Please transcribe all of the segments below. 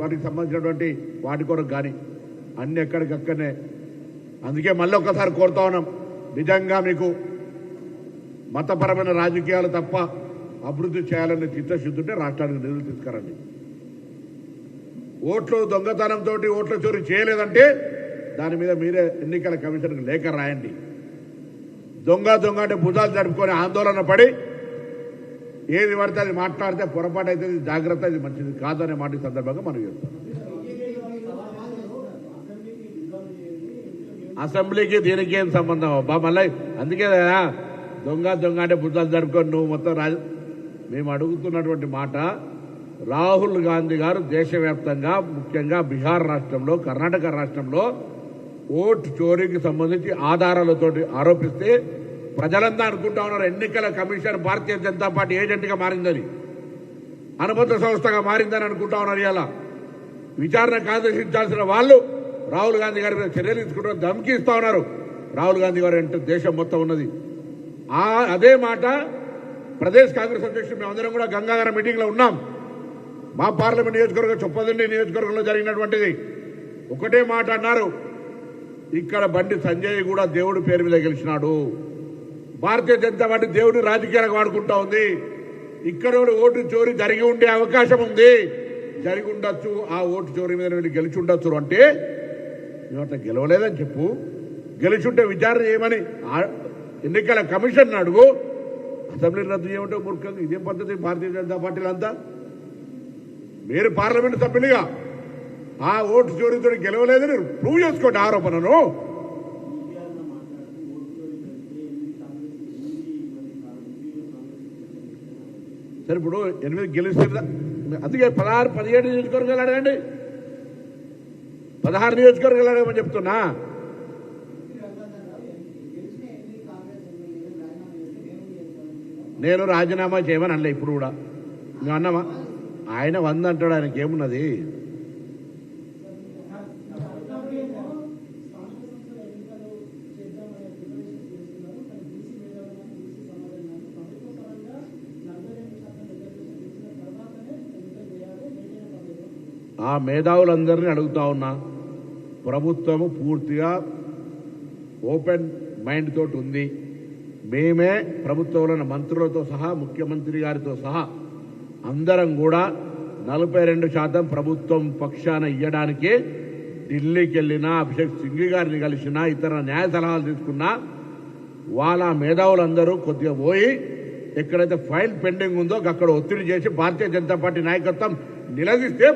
వాటికి సంబంధించినటువంటి వాటి కొరకు కానీ అన్ని ఎక్కడికక్కడనే. అందుకే మళ్ళీ ఒక్కసారి కోరుతా ఉన్నాం, నిజంగా మీకు మతపరమైన రాజకీయాలు తప్ప అభివృద్ధి చేయాలని చిత్తశుద్ధి ఉంటే రాష్ట్రానికి నిధులు తీసుకురండి. ఓట్లు దొంగతనంతో ఓట్ల చోరీ చేయలేదంటే దాని మీద మీరే ఎన్నికల కమిషన్కి లేఖ రాయండి. దొంగ అంటే భుజాలు జరుపుకొని ఆందోళన పడి ఏది పడితే అది మాట్లాడితే పొరపాటు అయితే జాగ్రత్త, ఇది మంచిది కాదనే మాట సందర్భంగా మనం చేస్తాం. అసెంబ్లీకి దీనికి ఏం సంబంధం అబ్బా? మళ్ళీ అందుకే దొంగ అంటే భుజాలు జరుపుకొని నువ్వు మొత్తం మేము అడుగుతున్నటువంటి మాట, రాహుల్ గాంధీ గారు దేశవ్యాప్తంగా ముఖ్యంగా బీహార్ రాష్ట్రంలో, కర్ణాటక రాష్ట్రంలో ఓటు చోరీకి సంబంధించి ఆధారాలతోటి ఆరోపిస్తే ప్రజలంతా అనుకుంటా ఉన్నారు ఎన్నికల కమిషన్ భారతీయ జనతా పార్టీ ఏజెంట్గా మారిందని, అనుబంధ సంస్థగా మారిందని అనుకుంటా ఉన్నారు. ఇలా విచారణకు ఆదేశించాల్సిన వాళ్ళు రాహుల్ గాంధీ గారి మీద చర్యలు తీసుకుంటూ ధమ్కి ఇస్తా ఉన్నారు. రాహుల్ గాంధీ గారు అంటే దేశం మొత్తం ఉన్నది. అదే మాట ప్రదేశ్ కాంగ్రెస్ అధ్యక్షుడు మేమందరం కూడా గంగాధర మీటింగ్లో ఉన్నాం. మా పార్లమెంట్ నియోజకవర్గం చొప్పదండి నియోజకవర్గంలో జరిగినటువంటిది ఒకటే మాట అన్నారు, ఇక్కడ బండి సంజయ్ కూడా దేవుడి పేరు మీద గెలిచినాడు, భారతీయ జనతా పార్టీ దేవుడిని రాజకీయాలకు వాడుకుంటా ఉంది, ఇక్కడ ఓటు చోరీ జరిగి ఉండే అవకాశం ఉంది, జరిగి ఉండొచ్చు, ఆ ఓటు చోరీ మీద వీళ్ళు గెలిచి ఉండొచ్చు అంటే మేము అట్లా గెలవలేదని చెప్పు, గెలిచుంటే విచారణ చేయమని ఎన్నికల కమిషన్ అడుగు, అసెంబ్లీ రద్దు చేయమంటే మూర్ఖంగా ఇదేం పద్ధతి? భారతీయ జనతా పార్టీలో అంతా మీరు పార్లమెంట్ సభ్యులుగా ఆ ఓటు చోరీతో గెలవలేదని ప్రూవ్ చేసుకోండి ఆరోపణను. సరే, ఇప్పుడు 8 గెలిస్తే అందుకే 16, 17 నియోజకవర్గాలు అడగండి, 16 నియోజకవర్గాలు అడగమని చెప్తున్నా. నేను రాజీనామా చేయమని అనలే ఇప్పుడు కూడా. మేము అన్నామా? ఆయన 100 అంటాడు, ఆయనకి ఏమున్నది? ఆ మేధావులందరినీ అడుగుతా ఉన్నా, ప్రభుత్వము పూర్తిగా ఓపెన్ మైండ్ తోటి ఉంది. మేమే ప్రభుత్వంలో మంత్రులతో సహా, ముఖ్యమంత్రి గారితో సహా అందరం కూడా 42% ప్రభుత్వం పక్షాన ఇవ్వడానికి ఢిల్లీకి వెళ్ళినా, అభిషేక్ సింఘ్వి గారిని కలిసినా, ఇతర న్యాయ సలహాలు తీసుకున్నా, వాళ్ళ మేధావులందరూ కొద్దిగా పోయి ఎక్కడైతే ఫైల్ పెండింగ్ ఉందో అక్కడ ఒత్తిడి చేసి భారతీయ జనతా పార్టీ నాయకత్వం నిలదీస్తే,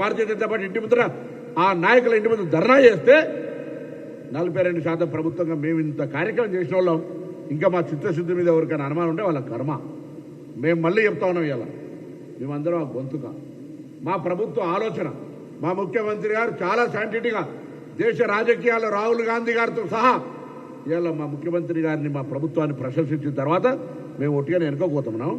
భారతీయ జనతా పార్టీ ఇంటి ముందర ఆ నాయకుల ఇంటి ముందు ధర్నా చేస్తే 42% ప్రభుత్వంగా మేము ఇంత కార్యక్రమం చేసిన వాళ్ళం. ఇంకా మా చిత్తశుద్ధి మీద ఎవరికైనా అనుమానం ఉంటే వాళ్ళ కర్మ. మేము మళ్ళీ చెప్తా ఉన్నాం, ఇలా మేమందరం ఆ గొంతుగా మా ప్రభుత్వ ఆలోచన, మా ముఖ్యమంత్రి గారు చాలా సైంటిఫిక్గా దేశ రాజకీయాల్లో రాహుల్ గాంధీ గారితో సహా ఇలా మా ముఖ్యమంత్రి గారిని, మా ప్రభుత్వాన్ని ప్రశంసించిన తర్వాత మేము ఒట్టిగా వెనుకోపోతున్నాం.